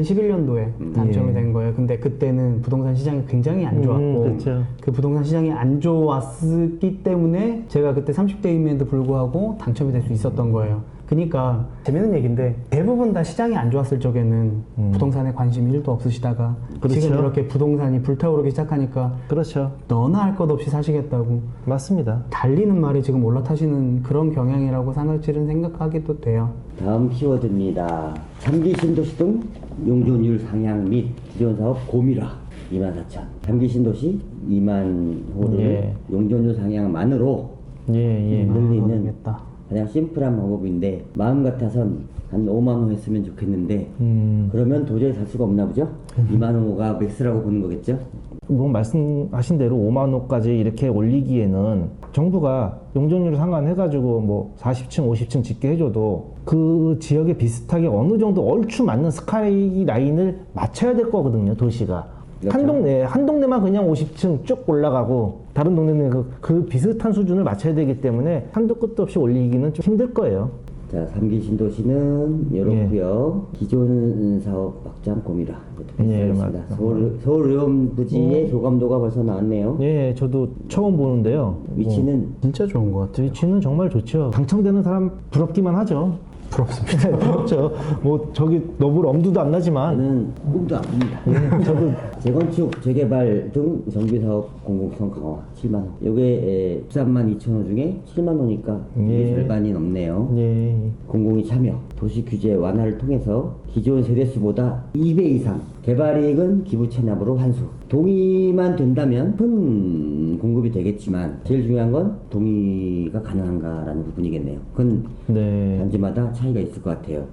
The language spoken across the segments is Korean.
2011년도에 당첨이 된 거예요. 근데 그때는 부동산 시장이 굉장히 안 좋았고 그렇죠. 그 부동산 시장이 안 좋았기 때문에 제가 그때 30대임에도 불구하고 당첨이 될 수 있었던 거예요. 그러니까 재밌는 얘기인데 대부분 다 시장이 안 좋았을 적에는 부동산에 관심이 1도 없으시다가 그렇죠. 지금 이렇게 부동산이 불타오르기 시작하니까 그렇죠. 너나 할 것 없이 사시겠다고 맞습니다. 달리는 말이 지금 올라타시는 그런 경향이라고 사실은 생각하기도 돼요. 다음 키워드입니다. 3기 신도시 등 용적률 상향 및 기존 사업 고밀화 24,000. 3기 신도시 2만 호를 예. 용적률 상향만으로 예. 늘리는 모르겠다. 가장 심플한 방법인데 마음 같아선 한 5만 호 했으면 좋겠는데 그러면 도저히 살 수가 없나 보죠? 2만 호가 맥스라고 보는 거겠죠? 뭐 말씀하신 대로 5만 호까지 이렇게 올리기에는 정부가 용적률 상한해가지고 뭐 40층, 50층 짓게 해줘도 그 지역에 비슷하게 어느 정도 얼추 맞는 스카이라인을 맞춰야 될 거거든요, 도시가. 그렇죠. 한 동네만 그냥 50층 쭉 올라가고 다른 동네는 그 비슷한 수준을 맞춰야 되기 때문에 한도 끝도 없이 올리기는 좀 힘들 거예요. 자, 3기 신도시는 이렇고요. 기존 사업 확장 고밀화 예, 있습니다. 서울의원부지의 교감도가 벌써 나왔네요. 예, 저도 처음 보는데요. 위치는 진짜 좋은 것 같아요. 위치는 정말 좋죠. 당첨되는 사람 부럽기만 하죠. 부럽습니다. 부럽죠. 뭐 저기 너블 엄두도 안 나지만 저는 꿈도 안 꿉니다. 저도 재건축, 재개발 등 정비사업 공공성 강화 7만 원. 요게 13만 2천 원 중에 7만 원이니까 이게 예. 절반이 넘네요. 예. 공공이 참여, 도시 규제 완화를 통해서 기존 세대수보다 2배 이상 개발이익은 기부 체납으로 환수. 동의만 된다면 큰 공급이 되겠지만 제일 중요한 건 동의가 가능한가라는 부분이겠네요. 그건 네. 단지마다 차이가 있을 것 같아요.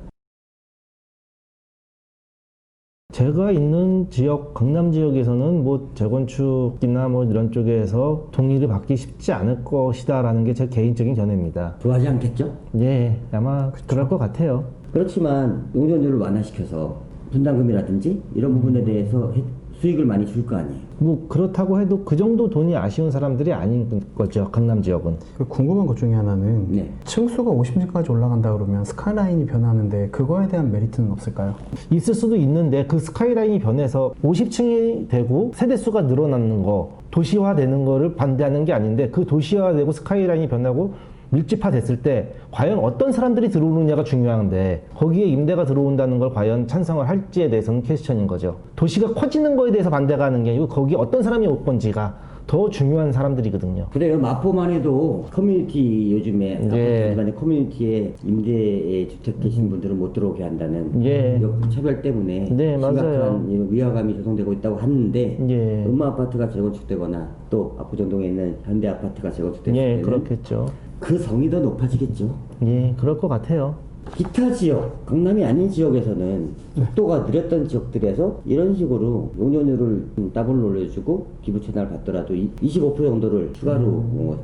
제가 있는 지역, 강남 지역에서는 뭐 재건축이나 뭐 이런 쪽에서 동의를 받기 쉽지 않을 것이다라는 게 제 개인적인 견해입니다. 좋아하지 않겠죠? 예, 아마 그럴 것 같아요. 그렇지만 용적률을 완화시켜서 분담금이라든지 이런 부분에 대해서 수익을 많이 줄 거 아니에요. 뭐 그렇다고 해도 그 정도 돈이 아쉬운 사람들이 아닌 거죠, 강남 지역은. 그 궁금한 것 중에 하나는 네. 층수가 50층까지 올라간다 그러면 스카이라인이 변하는데 그거에 대한 메리트는 없을까요? 있을 수도 있는데 그 스카이라인이 변해서 50층이 되고 세대수가 늘어나는 거, 도시화되는 거를 반대하는 게 아닌데 그 도시화되고 스카이라인이 변하고 밀집화 됐을 때 과연 어떤 사람들이 들어오느냐가 중요한데 거기에 임대가 들어온다는 걸 과연 찬성을 할지에 대해서는 퀘스천인 거죠. 도시가 커지는 거에 대해서 반대가 하는 게 아니고 거기에 어떤 사람이 올 건지가 더 중요한 사람들이거든요. 그래요. 마포만 해도 커뮤니티 요즘에 예. 아파트 임대 주택 계신 분들은 못 들어오게 한다는 예. 차별 때문에 네, 심각한 맞아요. 위화감이 조성되고 있다고 하는데 예. 음마 아파트가 재건축되거나 또 압구정동에 있는 현대 아파트가 재건축됐을 예, 때는 그렇겠죠. 그 성이 더 높아지겠죠. 예, 그럴 것 같아요. 기타 지역, 강남이 아닌 지역에서는 속도가 느렸던 지역들에서 이런 식으로 용적률을 더블로 올려주고 기부 채납을 받더라도 25% 정도를 추가로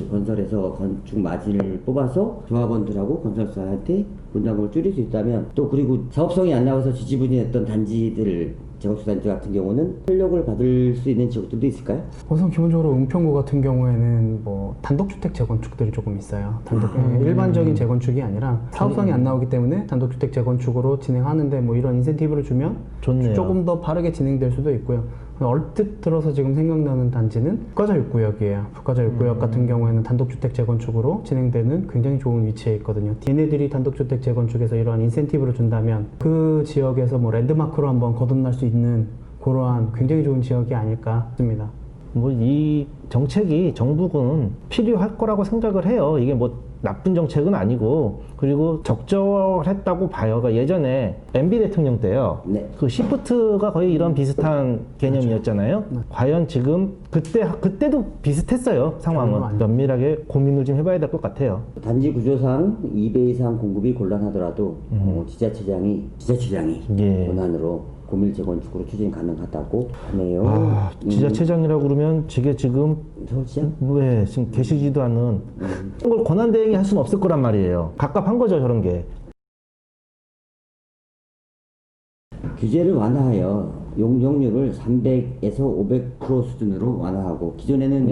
건설해서 건축 마진을 뽑아서 조합원들하고 건설사한테 분담금을 줄일 수 있다면 또 그리고 사업성이 안 나와서 지지부진했던 단지들 재건축 단지 같은 경우는 탄력을 받을 수 있는 지역들도 있을까요? 우선 기본적으로 은평구 같은 경우에는 뭐 단독주택 재건축들이 조금 있어요. 일반적인 재건축이 아니라 사업성이 안 나오기 때문에 단독주택 재건축으로 진행하는데 뭐 이런 인센티브를 주면 좋네요. 조금 더 빠르게 진행될 수도 있고요. 얼뜻 들어서 지금 생각나는 단지는 북가자 6구역이에요. 북가자 6구역 같은 경우에는 단독주택 재건축으로 진행되는 굉장히 좋은 위치에 있거든요. 얘네들이 단독주택 재건축에서 이러한 인센티브를 준다면 그 지역에서 뭐 랜드마크로 한번 거듭날 수 있는 그러한 굉장히 좋은 지역이 아닐까 싶습니다. 뭐 이 정책이 정부는 필요할 거라고 생각을 해요. 이게 뭐 나쁜 정책은 아니고 그리고 적절했다고 봐요. 그러니까 예전에 MB 대통령 때요. 네. 그 시프트가 거의 이런 비슷한 개념이었잖아요. 과연 지금 그때도 비슷했어요. 상황은 면밀하게 고민을 좀 해봐야 될 것 같아요. 단지 구조상 2배 이상 공급이 곤란하더라도 지자체장이 예. 권한으로 고밀 재건축으로 추진 가능하다고 하네요. 아, 지자체장이라고 그러면 지게 지금 서울시장? 왜 지금 계시지도 않은 걸 권한 대행이 할 수는 없을 거란 말이에요. 갑갑한 거죠, 저런 게. 규제를 완화하여 용적률을 300에서 500% 수준으로 완화하고 기존에는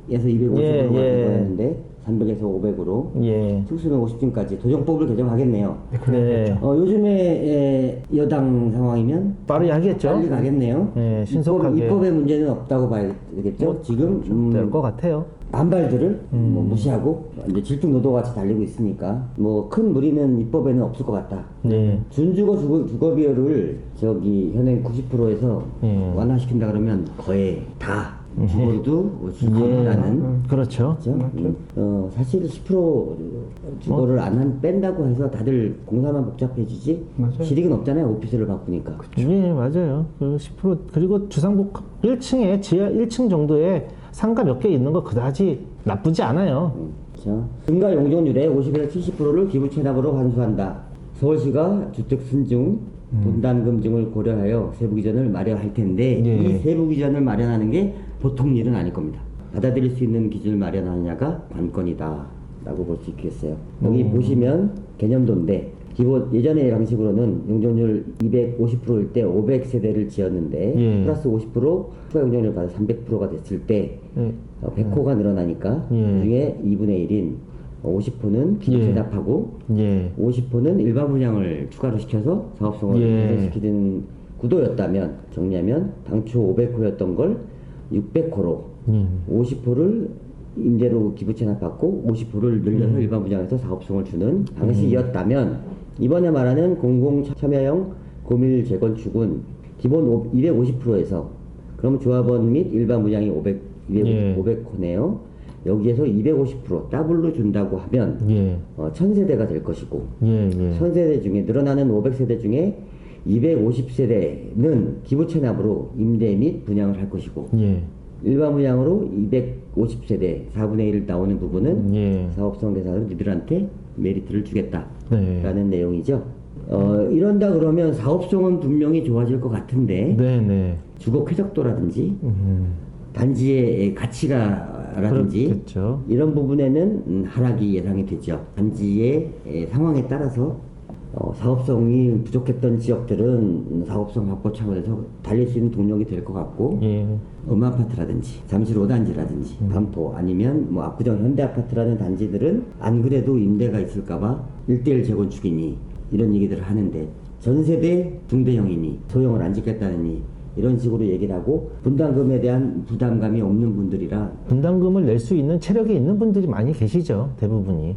200에서 250으로 예. 만든 거였는데 300에서 500으로 예. 특수는 50층까지 도정법을 개정하겠네요. 네. 요즘에 여당 상황이면 빠르게 하겠죠. 빨리 가겠네요. 네, 신속하게. 입법의 문제는 없다고 봐야 되겠죠. 지금 될 것 같아요. 반발들을 뭐 무시하고 이제 질풍노도같이 달리고 있으니까 뭐 큰 무리는 입법에는 없을 것 같다. 네. 준주거 주거비율을 현행 90%에서 완화시킨다 그러면 거의 다 주거도 주거라는 그렇죠. 사실 10% 주거를 안 뺀다고 해서 다들 공사만 복잡해지지 맞아요. 실익은 없잖아요. 오피스를 바꾸니까. 예, 맞아요. 그 10% 그리고 주상복 1층에 지하 1층 정도에 상가 몇 개 있는 거 그다지 나쁘지 않아요. 그렇죠. 증가 용적률의 50에서 70%를 기부 체납으로 환수한다. 서울시가 주택 순증 분담금 등을 고려하여 세부 기준을 마련할 텐데 예. 이 세부 기준을 마련하는 게 보통 일은 아닐 겁니다. 받아들일 수 있는 기준을 마련하느냐가 관건이다 라고 볼 수 있겠어요. 여기 보시면 개념도인데 기본 예전의 방식으로는 용적률 250%일 때 500세대를 지었는데 예. 플러스 50% 추가 용적률을 받아 300%가 됐을 때 예. 100호가 늘어나니까 예. 그중에 2분의 1인 50호는 기부 예. 체납하고 예. 50호는 일반 분양을 추가로 시켜서 사업성을 예. 개선시키는 구도였다면 정리하면 당초 500호였던 걸 600호로 50호를 임대로 기부 체납받고 50호를 늘려서 일반 분양에서 사업성을 주는 방식이었다면 이번에 말하는 공공 참여형 고밀 재건축은 기본 250%에서 그러면 조합원 및 일반 분양이 500호네요. 여기에서 250% 더블로 준다고 하면 예. 1000세대가 될 것이고 예. 예. 1000세대 중에 늘어나는 500세대 중에 250세대는 기부 체납으로 임대 및 분양을 할 것이고 예. 일반 분양으로 250세대 4분의 1 나오는 부분은 예. 사업성 대상으로 니들한테 메리트를 주겠다라는 네. 내용이죠. 이런다 그러면 사업성은 분명히 좋아질 것 같은데 네, 네. 주거 쾌적도라든지 단지의 가치가라든지 그렇겠죠. 이런 부분에는 하락이 예상이 되죠. 단지의 상황에 따라서 사업성이 부족했던 지역들은 사업성 확보 차원에서 달릴 수 있는 동력이 될 것 같고 예. 음아파트라든지 잠실 5단지라든지 반포 아니면 뭐 압구정 현대아파트라는 단지들은 안 그래도 임대가 있을까봐 1대1 재건축이니 이런 얘기들을 하는데 전세대 중대형이니 소형을 안 짓겠다느니 이런 식으로 얘기를 하고 분담금에 대한 부담감이 없는 분들이라 분담금을 낼 수 있는 체력이 있는 분들이 많이 계시죠. 대부분이.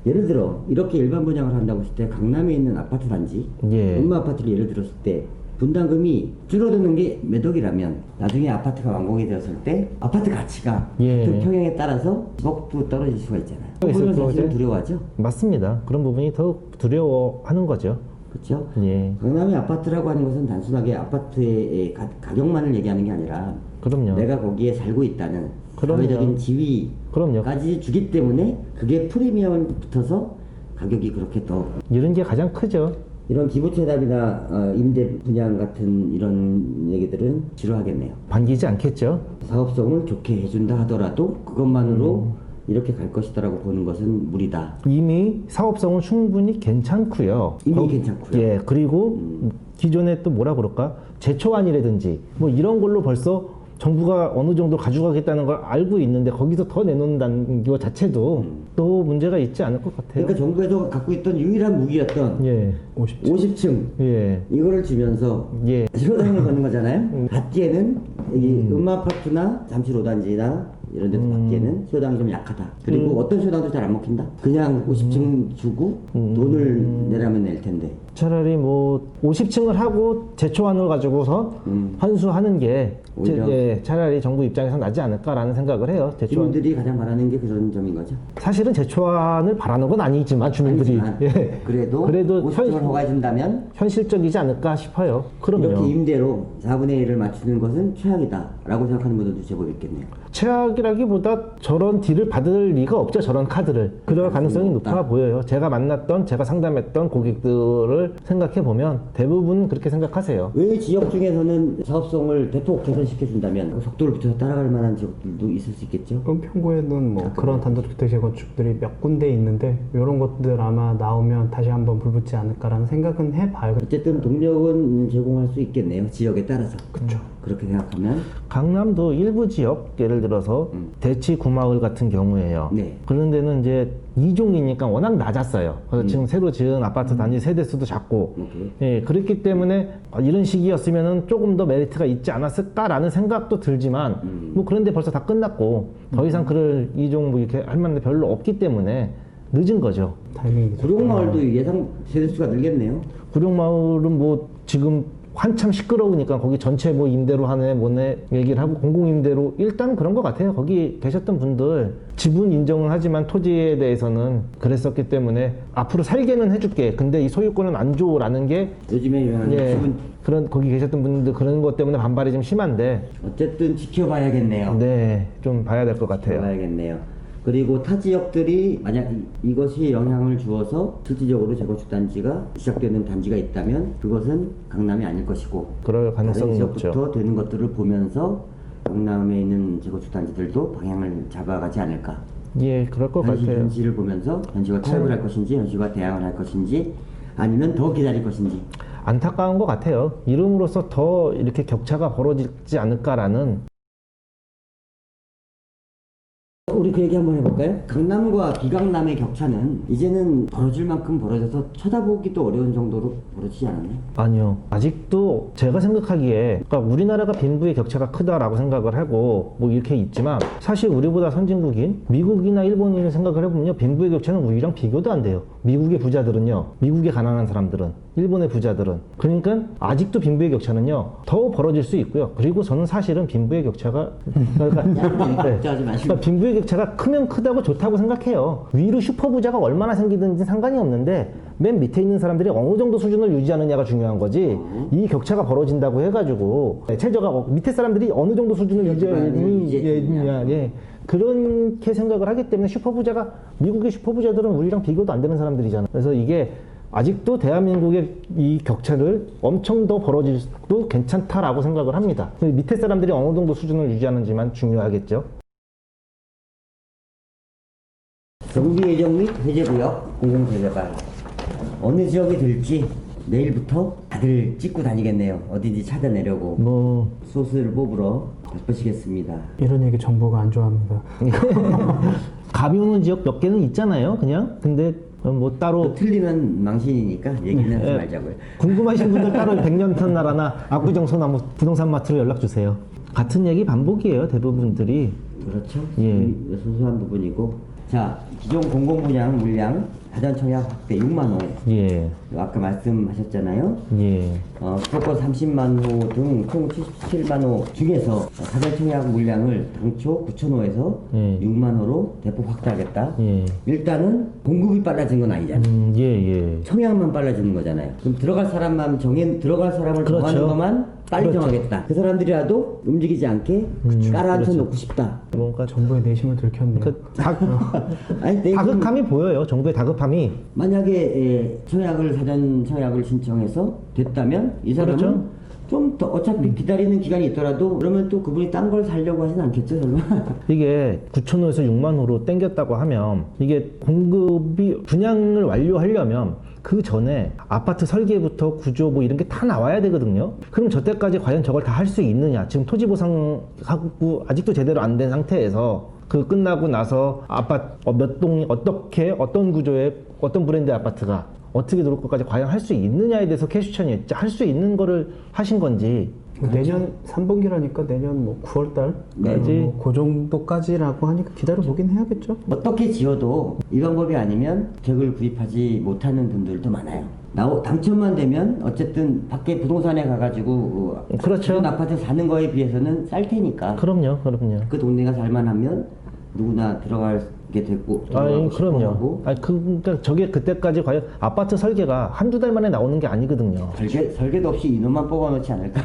예를 들어 이렇게 일반 분양을 한다고 했을 때 강남에 있는 아파트 단지 예. 음마아파트를 예를 들었을 때 분담금이 줄어드는 게 몇 억이라면 나중에 아파트가 완공이 되었을 때 아파트 가치가 예. 그 평형에 따라서 10억도 떨어질 수가 있잖아요. 있을 그건 거죠. 사실은 두려워하죠. 맞습니다. 그런 부분이 더 두려워하는 거죠. 그렇죠? 예. 강남의 아파트라고 하는 것은 단순하게 아파트의 가격만을 얘기하는 게 아니라 그럼요. 내가 거기에 살고 있다는 그럼요. 사회적인 지위까지 그럼요. 주기 때문에 그게 프리미엄을 붙어서 가격이 그렇게 더 이런 게 가장 크죠. 이런 기부채납이나 임대 분양 같은 이런 얘기들은 싫어하겠네요. 반기지 않겠죠. 사업성을 좋게 해준다 하더라도 그것만으로 이렇게 갈 것이다라고 보는 것은 무리다. 이미 사업성은 충분히 괜찮고요. 이미 괜찮고요. 예, 그리고 기존에 또 뭐라 그럴까? 제초안이라든지 뭐 이런 걸로 벌써 정부가 어느 정도 가져가겠다는 걸 알고 있는데 거기서 더 내놓는다는 것 자체도 또 문제가 있지 않을 것 같아요. 그러니까 정부에서 갖고 있던 유일한 무기였던 예, 50층 예, 이거를 주면서 예. 실효당을 거는 거잖아요. 받기에는 이 음마아파트나 잠실 5단지나 이런 데서 받기에는 수요당이 좀 약하다. 그리고 어떤 수요당도 잘 안 먹힌다. 그냥 50층 주고 돈을 내라면 낼 텐데. 차라리 뭐 50층을 하고 제초안을 가지고서 환수하는 게 오히려. 예, 차라리 정부 입장에서 나지 않을까라는 생각을 해요. 제초안. 주민들이 가장 바라는 게 그런 점인 거죠. 사실은 제초안을 바라는 건 아니지만 주민들이 아니지만 예. 그래도 50층을 허가해준다면 현실적이지 않을까 싶어요. 그럼요. 이렇게 임대로 4분의 1을 맞추는 것은 최악이다라고 생각하는 분들도 제법 있겠네요. 최악이라기보다 저런 딜을 받을 리가 없죠. 저런 카드를. 그럴 가능성이 높아 보여요. 제가 만났던, 제가 상담했던 고객들을 생각해 보면 대부분 그렇게 생각하세요. 왜 지역 중에서는 사업성을 대폭 개선시켜준다면 속도를 붙여서 따라갈 만한 지역들도 있을 수 있겠죠. 은평구에는 뭐 그런 단독주택 재건축들이 몇 군데 있는데 이런 것들 아마 나오면 다시 한번 불붙지 않을까라는 생각은 해봐요. 어쨌든 동력은 제공할 수 있겠네요. 지역에 따라서. 그렇죠. 그렇게 생각하면 강남도 일부 지역, 예를 들어서 대치 구마을 같은 경우에요. 네. 그런 데는 이제 2종이니까 워낙 낮았어요. 그래서 지금 새로 지은 아파트 단지 세대수도 작고, 오케이. 예, 그렇기 때문에 이런 시기였으면은 조금 더 메리트가 있지 않았을까라는 생각도 들지만, 뭐 그런데 벌써 다 끝났고, 더 이상 그럴 2종 뭐 이렇게 할 만한 데 별로 없기 때문에 늦은 거죠. 타이밍이죠. 구룡마을도 예상 세대수가 늘겠네요. 구룡마을은 뭐 지금 한참 시끄러우니까 거기 전체 뭐 임대로 하네 뭐네 얘기를 하고 공공임대로 일단 그런 것 같아요. 거기 계셨던 분들 지분 인정은 하지만 토지에 대해서는 그랬었기 때문에 앞으로 살게는 해줄게. 근데 이 소유권은 안 줘라는 게 요즘에 유행하는 예, 기분 그런 거기 계셨던 분들 그런 것 때문에 반발이 좀 심한데 어쨌든 지켜봐야겠네요. 네, 좀 봐야 될 것 같아요. 지켜봐야겠네요. 그리고 타 지역들이 만약 이것이 영향을 주어서 실질적으로 재건축 단지가 시작되는 단지가 있다면 그것은 강남이 아닐 것이고 그럴 다른 가능성이 지역부터 높죠. 되는 것들을 보면서 강남에 있는 재건축 단지들도 방향을 잡아가지 않을까. 예, 그럴 것 같아요. 현실을 보면서 현실과 타협을 할 것인지 현실과 대항을 할 것인지 아니면 더 기다릴 것인지. 안타까운 것 같아요. 이름으로써 더 이렇게 격차가 벌어지지 않을까라는. 우리 그 얘기 한번 해볼까요? 강남과 비강남의 격차는 이제는 벌어질 만큼 벌어져서 쳐다보기도 어려운 정도로 벌어지지 않았나요? 아니요. 아직도 제가 생각하기에, 그러니까 우리나라가 빈부의 격차가 크다라고 생각을 하고, 뭐 이렇게 있지만, 사실 우리보다 선진국인 미국이나 일본을 생각을 해보면요. 빈부의 격차는 우리랑 비교도 안 돼요. 미국의 부자들은요. 미국의 가난한 사람들은. 일본의 부자들은. 그러니까 아직도 빈부의 격차는요. 더 벌어질 수 있고요. 그리고 저는 사실은 빈부의 격차가, 그러니까, 걱정하지 마시고. 그러니까 빈부의 격차가 크면 크다고 좋다고 생각해요. 위로 슈퍼부자가 얼마나 생기든지 상관이 없는데 맨 밑에 있는 사람들이 어느 정도 수준을 유지하느냐가 중요한 거지. 이 격차가 벌어진다고 해가지고 최저가 밑에 사람들이 어느 정도 수준을 유지하느냐, 예, 그렇게 생각을 하기 때문에 슈퍼부자가 미국의 슈퍼부자들은 우리랑 비교도 안 되는 사람들이잖아요. 그래서 이게 아직도 대한민국의 이 격차를 엄청 더 벌어질도 괜찮다라고 생각을 합니다. 밑에 사람들이 어느 정도 수준을 유지하는지만 중요하겠죠. 정비 예정 및 해제구역 공공재개발 어느 지역이 될지 내일부터 다들 찍고 다니겠네요. 어딘지 찾아내려고 뭐 소스를 뽑으러 바쁘시겠습니다. 이런 얘기 정보가 안 좋아합니다. 감이 오는 지역 몇 개는 있잖아요, 그냥. 근데 뭐 따로 틀리면 망신이니까 얘기는 하지 예. 말자고요. 궁금하신 분들 따로 백년탄 나라나 압구정 소나무 부동산 마트로 연락 주세요. 같은 얘기 반복이에요, 대부분들이. 그렇죠. 예. 소소한 부분이고. 자, 기존 공공분양 물량 사전 청약 확대 6만 호. 예, 아까 말씀하셨잖아요. 예, 수도권 30만 호 등 총 77만 호 중에서 사전 청약 물량을 당초 9천 호에서 예. 6만 호로 대폭 확대하겠다. 예, 일단은 공급이 빨라진 건 아니잖아요. 예, 예. 청약만 빨라지는 거잖아요. 그럼 들어갈 사람만 들어갈 사람을 그렇죠. 정하는 것만 빨리 그렇죠. 정하겠다. 그 사람들이라도 움직이지 않게 깔아앉혀 놓고 싶다. 뭔가 정부의 내심을 들켰네요. 아니, 내 다급함이 보여요, 정부의 다급함이. 만약에 청약을 사전 청약을 신청해서 됐다면 이 사람은 그렇죠. 좀 더 어차피 기다리는 기간이 있더라도 그러면 또 그분이 딴 걸 살려고 하진 않겠죠, 설마? 이게 9,000호에서 6만 호로 땡겼다고 하면 이게 공급이 분양을 완료하려면 그 전에 아파트 설계부터 구조 뭐 이런 게 다 나와야 되거든요. 그럼 저때까지 과연 저걸 다 할 수 있느냐? 지금 토지 보상하고 아직도 제대로 안 된 상태에서 그 끝나고 나서 아파트 몇 동이 어떻게 어떤 구조의 어떤 브랜드의 아파트가 어떻게 들어올 것까지 과연 할 수 있느냐에 대해서 캐슈천이 할 수 있는 거를 하신 건지. 내년 3분기라니까 내년 뭐 9월달 네. 그 정도까지라고 하니까 기다려 보긴 해야겠죠. 어떻게 지어도 이 방법이 아니면 객을 구입하지 못하는 분들도 많아요. 당첨만 되면 어쨌든 밖에 부동산에 가가지고 그렇죠. 기존 아파트 사는 거에 비해서는 쌀 테니까 그럼요. 그 동네가 살만하면 누구나 들어가게 됐고 아니, 그럼요. 싶어하고. 그러니까 저게 그때까지 과연 아파트 설계가 한두 달 만에 나오는 게 아니거든요. 설계도 없이 인원만 뽑아놓지 않을까?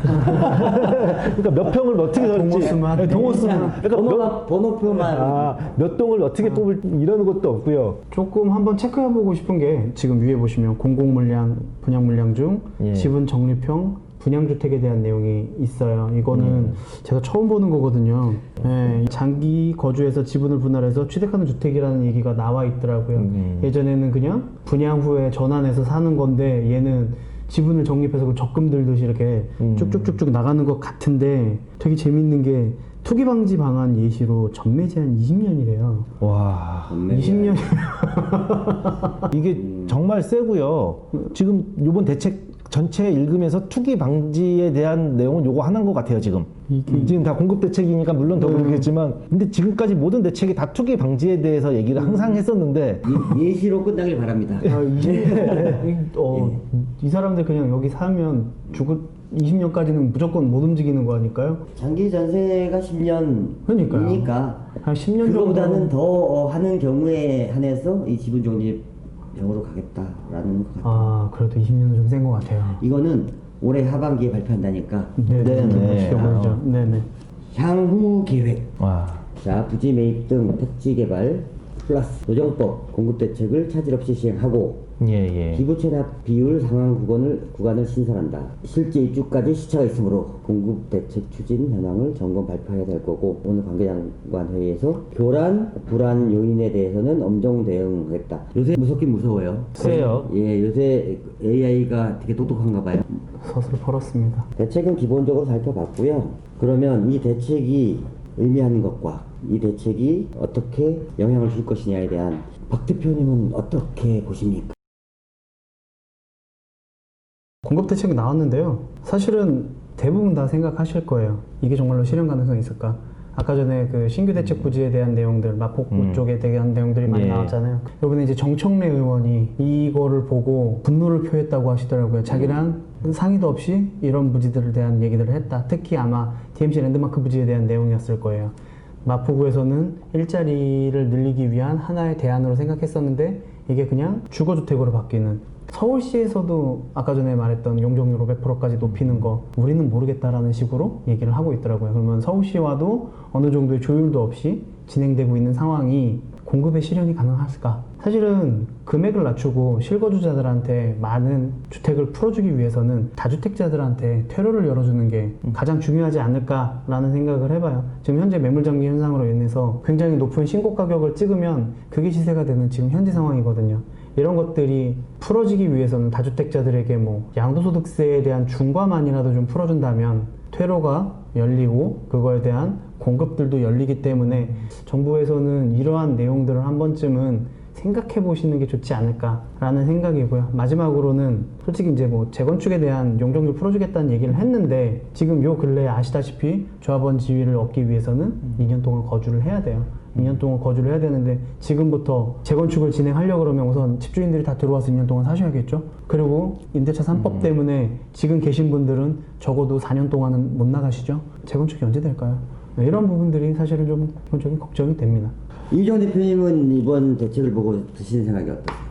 그러니까 몇 평을 어떻게 설지. 동호수만. 네, 동호수만. 그러니까 번호표만 몇 동을 어떻게 뽑을 이러는 것도 없고요. 조금 한번 체크해보고 싶은 게 지금 위에 보시면 공공물량, 분양물량 중 예. 지분 적립형 분양주택에 대한 내용이 있어요. 이거는 제가 처음 보는 거거든요. 네, 장기 거주해서 지분을 분할해서 취득하는 주택이라는 얘기가 나와 있더라고요. 예전에는 그냥 분양 후에 전환해서 사는 건데 얘는 지분을 적립해서 그 적금 들듯이 이렇게 쭉쭉쭉쭉 나가는 것 같은데 되게 재밌는 게 투기 방지 방안 예시로 전매 제한 20년이래요. 와, 20년 이게 정말 세고요. 지금 이번 대책 전체 읽으면서 투기 방지에 대한 내용은 요거 하나인 것 같아요, 지금. 지금 다 공급 대책이니까 물론 더 그렇겠지만, 근데 지금까지 모든 대책이 다 투기 방지에 대해서 얘기를 항상 했었는데, 예시로 끝나길 바랍니다. 이 사람들 그냥 여기 사면 20년까지는 무조건 못 움직이는 거 아닐까요? 장기 전세가 10년이니까 한 10년 그거보다는 더 하는 경우에 한해서 이 지분 적립형으로 가겠다라는 것 같아요. 아, 그래도 20년은 좀 센 것 같아요. 이거는 올해 하반기에 발표한다니까 네네. 지켜보죠. 네네. 향후 계획. 와, 자, 부지 매입 등 택지 개발 플러스 노정법 공급 대책을 차질 없이 시행하고 예, 예. 기부 체납 비율 상한 구간을 신설한다. 실제 입주까지 시차가 있으므로 공급 대책 추진 현황을 점검 발표해야 될 거고, 오늘 관계장관 회의에서 교란 불안 요인에 대해서는 엄정 대응하겠다. 요새 무섭긴 무서워요. 세요. 예, 요새 AI가 되게 똑똑한가 봐요. 서슬 벌었습니다. 대책은 기본적으로 살펴봤고요. 그러면 이 대책이 의미하는 것과 이 대책이 어떻게 영향을 줄 것이냐에 대한 박 대표님은 어떻게 보십니까? 공급 대책이 나왔는데요. 사실은 대부분 다 생각하실 거예요. 이게 정말로 실현 가능성이 있을까? 아까 전에 그 신규 대책 부지에 대한 내용들, 마포구 쪽에 대한 내용들이 많이 예. 나왔잖아요. 이번에 이제 정청래 의원이 이거를 보고 분노를 표했다고 하시더라고요. 자기랑 상의도 없이 이런 부지들에 대한 얘기들을 했다. 특히 아마 DMC 랜드마크 부지에 대한 내용이었을 거예요. 마포구에서는 일자리를 늘리기 위한 하나의 대안으로 생각했었는데 이게 그냥 주거주택으로 바뀌는, 서울시에서도 아까 전에 말했던 용적률 500%까지 높이는 거 우리는 모르겠다라는 식으로 얘기를 하고 있더라고요. 그러면 서울시와도 어느 정도의 조율도 없이 진행되고 있는 상황이 공급의 실현이 가능할까? 사실은 금액을 낮추고 실거주자들한테 많은 주택을 풀어주기 위해서는 다주택자들한테 퇴로를 열어주는 게 가장 중요하지 않을까라는 생각을 해봐요. 지금 현재 매물장기 현상으로 인해서 굉장히 높은 신고 가격을 찍으면 그게 시세가 되는 지금 현재 상황이거든요. 이런 것들이 풀어지기 위해서는 다주택자들에게 뭐 양도소득세에 대한 중과만이라도 좀 풀어준다면 퇴로가 열리고 그거에 대한 공급들도 열리기 때문에 정부에서는 이러한 내용들을 한 번쯤은 생각해 보시는 게 좋지 않을까라는 생각이고요. 마지막으로는 솔직히 이제 뭐 재건축에 대한 용적률 풀어주겠다는 얘기를 했는데 지금 요 근래에 아시다시피 조합원 지위를 얻기 위해서는 2년 동안 거주를 해야 돼요. 2년 동안 거주를 해야 되는데 지금부터 재건축을 진행하려고 그러면 우선 집주인들이 다 들어와서 2년 동안 사셔야겠죠. 그리고 임대차 3법 때문에 지금 계신 분들은 적어도 4년 동안은 못 나가시죠. 재건축이 언제 될까요? 이런 부분들이 사실은 좀 기본적인 걱정이 됩니다. 이정 대표님은 이번 대책을 보고 드시는 생각이 어떠세요?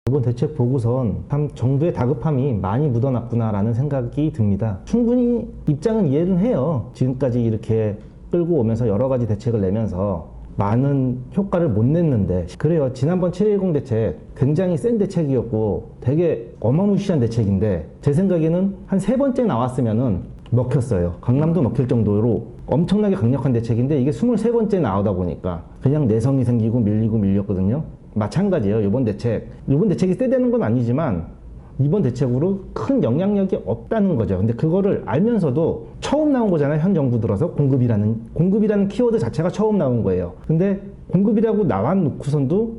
이번 대책 보고선 참 정부의 다급함이 많이 묻어났구나라는 생각이 듭니다. 충분히 입장은 이해는 해요. 지금까지 이렇게 끌고 오면서 여러 가지 대책을 내면서 많은 효과를 못 냈는데, 그래요. 지난번 710 대책 굉장히 센 대책이었고 되게 어마무시한 대책인데 제 생각에는 한 3번째 나왔으면은 먹혔어요. 강남도 먹힐 정도로 엄청나게 강력한 대책인데 이게 23번째 나오다 보니까 그냥 내성이 생기고 밀리고 밀렸거든요. 마찬가지예요. 이번 대책이 세다는 건 아니지만 이번 대책으로 큰 영향력이 없다는 거죠. 근데 그거를 알면서도 처음 나온 거잖아요. 현 정부 들어서 공급이라는 키워드 자체가 처음 나온 거예요. 근데 공급이라고 나와놓고선도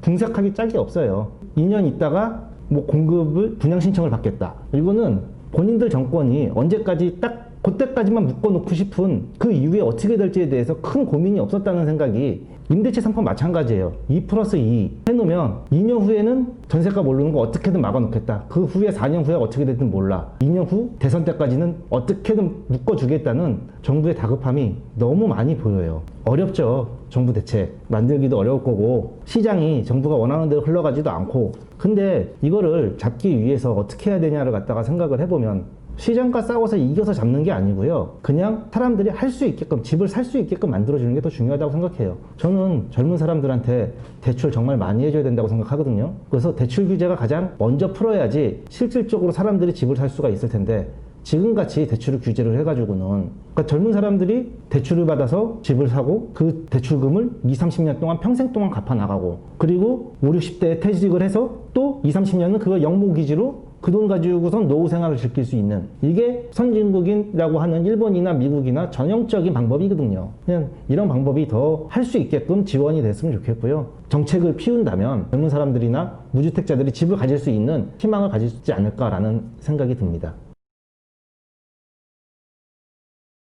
분석하기 짝이 없어요. 2년 있다가 뭐 공급을 분양 신청을 받겠다. 이거는 본인들 정권이 언제까지 딱 그때까지만 묶어놓고 싶은 그 이후에 어떻게 될지에 대해서 큰 고민이 없었다는 생각이, 임대차 3법 마찬가지예요. 2+2 해놓으면 2년 후에는 전세값 오르는 거 어떻게든 막아놓겠다. 그 후에 4년 후에 어떻게 될든 몰라. 2년 후 대선 때까지는 어떻게든 묶어주겠다는 정부의 다급함이 너무 많이 보여요. 어렵죠. 정부 대책 만들기도 어려울 거고 시장이 정부가 원하는 대로 흘러가지도 않고. 근데 이거를 잡기 위해서 어떻게 해야 되냐를 갖다가 생각을 해보면 시장과 싸워서 이겨서 잡는 게 아니고요. 그냥 사람들이 할 수 있게끔, 집을 살 수 있게끔 만들어주는 게 더 중요하다고 생각해요. 저는 젊은 사람들한테 대출 정말 많이 해줘야 된다고 생각하거든요. 그래서 대출 규제가 가장 먼저 풀어야지 실질적으로 사람들이 집을 살 수가 있을 텐데, 지금같이 대출을 규제를 해가지고는, 그러니까 젊은 사람들이 대출을 받아서 집을 사고 그 대출금을 20, 30년 동안 평생 동안 갚아나가고, 그리고 5, 60대에 퇴직을 해서 또 20, 30년은 그거 영모기지로 그 돈 가지고선 노후 생활을 즐길 수 있는 이게 선진국이라고 하는 일본이나 미국이나 전형적인 방법이거든요. 그냥 이런 방법이 더 할 수 있게끔 지원이 됐으면 좋겠고요. 정책을 피운다면 젊은 사람들이나 무주택자들이 집을 가질 수 있는 희망을 가질 수 있지 않을까라는 생각이 듭니다.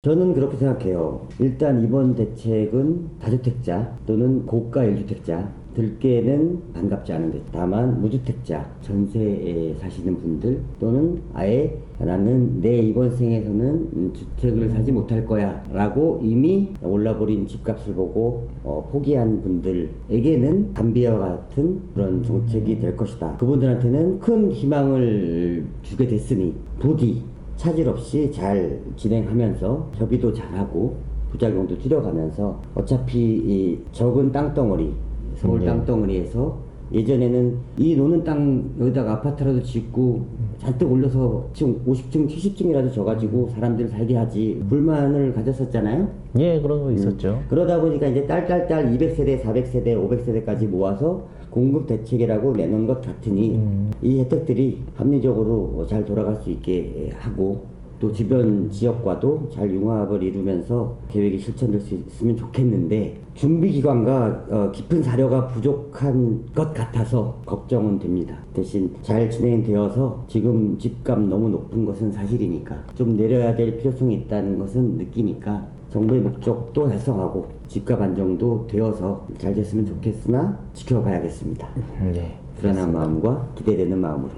저는 그렇게 생각해요. 일단 이번 대책은 다주택자 또는 고가 1주택자 들께는 반갑지 않은 것. 다만 무주택자, 전세에 사시는 분들 또는 아예 나는 내 이번 생에서는 주택을 사지 못할 거야 라고 이미 올라버린 집값을 보고 포기한 분들에게는 담비와 같은 그런 정책이 될 것이다. 그분들한테는 큰 희망을 주게 됐으니 부디 차질 없이 잘 진행하면서 협의도 잘하고 부작용도 줄여가면서 어차피 이 적은 땅덩어리 서울 땅덩어리에서 예전에는 이 노는 땅 여기다가 아파트라도 짓고 잔뜩 올려서 지금 50층 70층이라도 져가지고 사람들 살게 하지 불만을 가졌었잖아요. 예, 그런 거 있었죠. 그러다 보니까 이제 딸 200세대 400세대 500세대까지 모아서 공급 대책이라고 내놓은 것 같으니 이 혜택들이 합리적으로 잘 돌아갈 수 있게 하고 또 주변 지역과도 잘 융합을 이루면서 계획이 실천될 수 있으면 좋겠는데 준비기관과 깊은 사료가 부족한 것 같아서 걱정은 됩니다. 대신 잘 진행되어서 지금 집값 너무 높은 것은 사실이니까 좀 내려야 될 필요성이 있다는 것은 느끼니까 정부의 목적도 달성하고 집값 안정도 되어서 잘 됐으면 좋겠으나 지켜봐야겠습니다. 네. 불안한 마음과 기대되는 마음으로.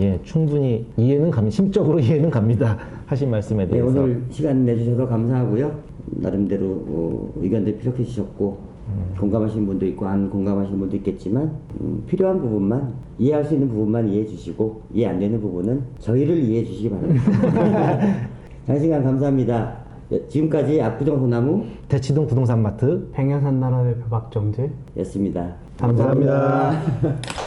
예, 충분히 심적으로 이해는 갑니다. 하신 말씀에 네, 대해서. 오늘 시간 내주셔서 감사하고요. 나름대로 의견들 피력해 주셨고 공감하시는 분도 있고 안 공감하시는 분도 있겠지만 필요한 부분만 이해할 수 있는 부분만 이해해 주시고 이해 안 되는 부분은 저희를 이해해 주시기 바랍니다. 장시간 감사합니다. 지금까지 압구정 소나무 대치동 부동산 마트 백년산 나라 대표 박정재 였습니다. 감사합니다. 감사합니다.